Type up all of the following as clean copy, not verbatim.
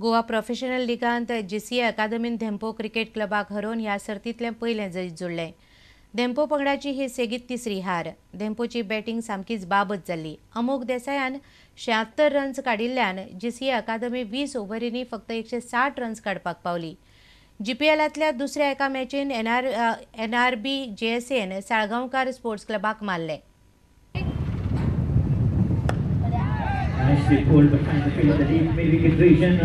Goa professional लिगांत GCA अकादमीन Dempo cricket क्लबाक हरोवन ह्या सर्तींतलें पयलें जैत जोडलें. धेंपो पंगडाची ही सेगीत तिसरी हार. धेंपोची बॅटिंग सामकीच बाबत जाल्ली. अमोघ देसायान 76 रन्स काडिल्ल्यान जीसीए अकादमी 20 ओव्हरींनी फक्त 160 रन्स काडपाक पावली. जीपीएलांतल्या दुसऱ्या एका मॅचीन एनआरबी जेएसएन साळगांवकार स्पोर्ट्स क्लबाक मारलें. Nicely pulled behind the field, the deep mid-wicket region.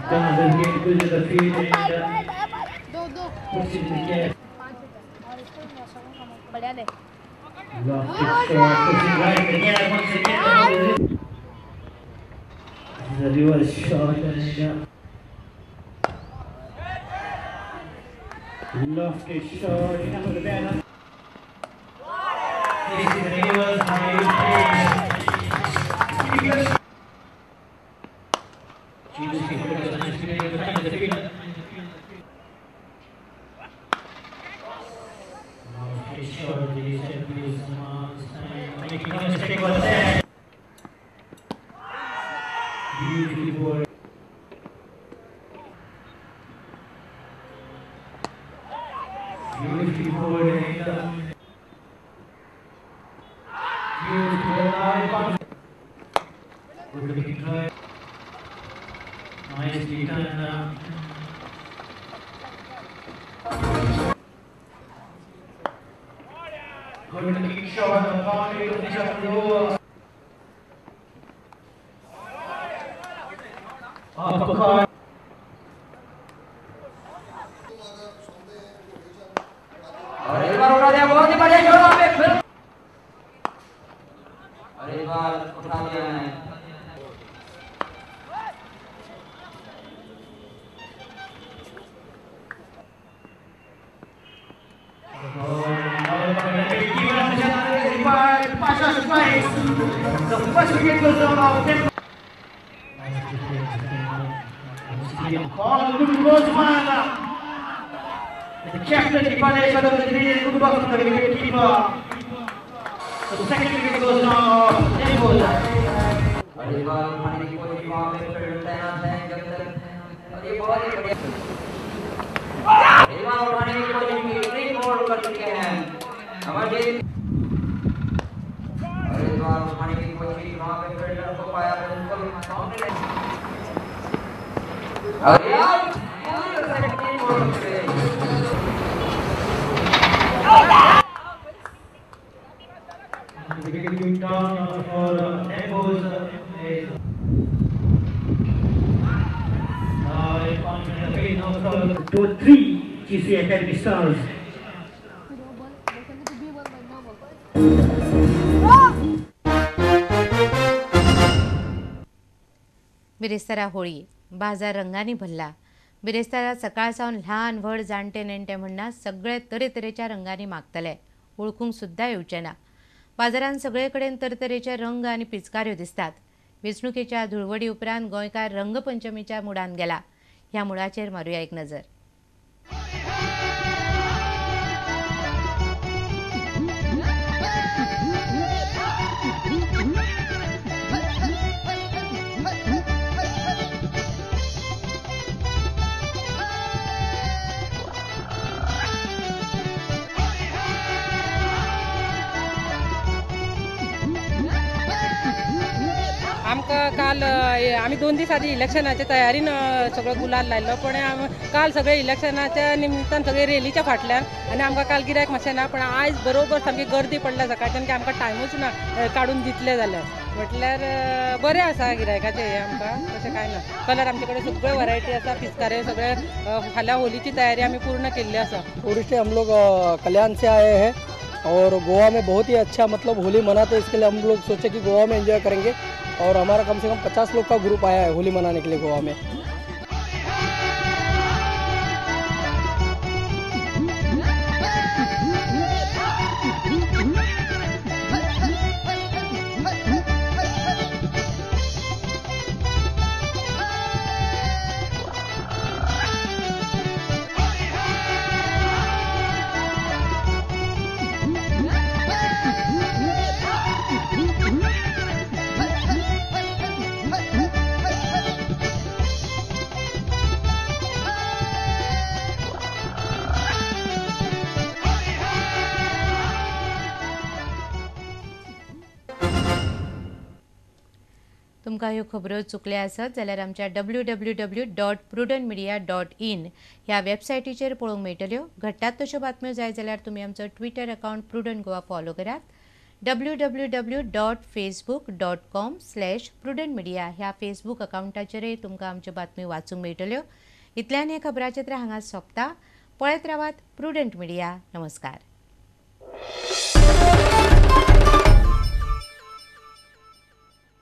Donovan getting good to the field and puts it in the gap. Lost it short, puts it right again, once again. This is a reverse shot and lost it short, enough of the batter. This is the reverse nicely done. Good looking shot on the boundary to finish up the over. Uppercut. और एक बार उठा दिया, बहुत ही बढ़िया shot वहां पे फिर और एक बार उठा दिया है. The first wicket goes down off tempo. Call good goes man. The captain Ipanesh of the three good ball from the wicket keeper. The second wicket goes down off tempo. अरे बाल पानी की कोई वहाँ पे फिरते हैं जब तक और ये बहुत ही बढ़िया. अरे बाल पानी की कोई ग्रीन बोर्ड कर चुके हैं हमारे. अरे बाल पानी की कोई वहाँ पे फिल्डर को पाया बिल्कुल सामने. अरे यार ग्रीन बोर्ड पे the wicket going down for Tempos. To 3 GC Academy Stars. बिरेस्तारा होळी बाजार रंगांनी भरला. बिरेस्तारा सकाळ सावन ल्हान व्हड जाणटे नेणटे म्हणना सगळे तरेतरेच्या रंगांनी मागतले. वळखूंक सुद्दां येवचे ना. बाजारांत सगळे कडेन तरेतरेचे रंग आनी पिचकाऱ्यो दिसतात. वेंचणुकेच्या धुळवडी उपरांत गोंयकार रंगपंचमीच्या मुडान गेला. ह्या मुडाचेर मारुया एक नजर. आमकां काल आमी 2 दीस आदी इलेक्शनाच्या तयारीन सगळो गुलाल लायलो पण काल सगळे इलेक्शनाच्या निमतान सगळे रेलीच्या फाटल्यान आनी आमकां काल गिरायक मातशें ना पण आयज बरोबर सामकी गर्दी पडल्या सकाळच्यान की आमकां टायमूच ना काडून दितले जाल्यार म्हटल्यार बरें आसा गिरायकाचें हें आमकां तशें कांय ना. कलर आमचे कडेन सगळे वरायटी आसा पिचकारे सगळे फाल्यां होलीची तयारी आमी पूर्ण केल्ली आसा. टूरिस्ट हम लोग कल्याण से आए हैं और गोवा में बहुत ही अच्छा मतलब होली मनाते हैं. इसके लिए हम लोग सोचे कि गोवा में एंजॉय करेंगे और हमारा कम से कम 50 लोग का ग्रुप आया है होली मनाने के लिए गोवा में. तुमकां ह्यो खबरो चुकल्या आसत जाल्यार आमच्या www.prudentmedia.in ह्या वेबसायटीचेर पळोवंक मेळटल्यो. घडटात तश्यो बातम्यो जाय जाल्यार तुमी आमचो Twitter account Prudent Goa follow करात. www.facebook.com/prudentmedia ह्या फेसबूक अकाउंटाचेरय तुमकां आमच्यो बातम्यो वाचूंक मेळटल्यो. इतल्यान हे खबराचेत्र हांगा सोंपता. पळयत रावात प्रुडंट मिडिया. नमस्कार.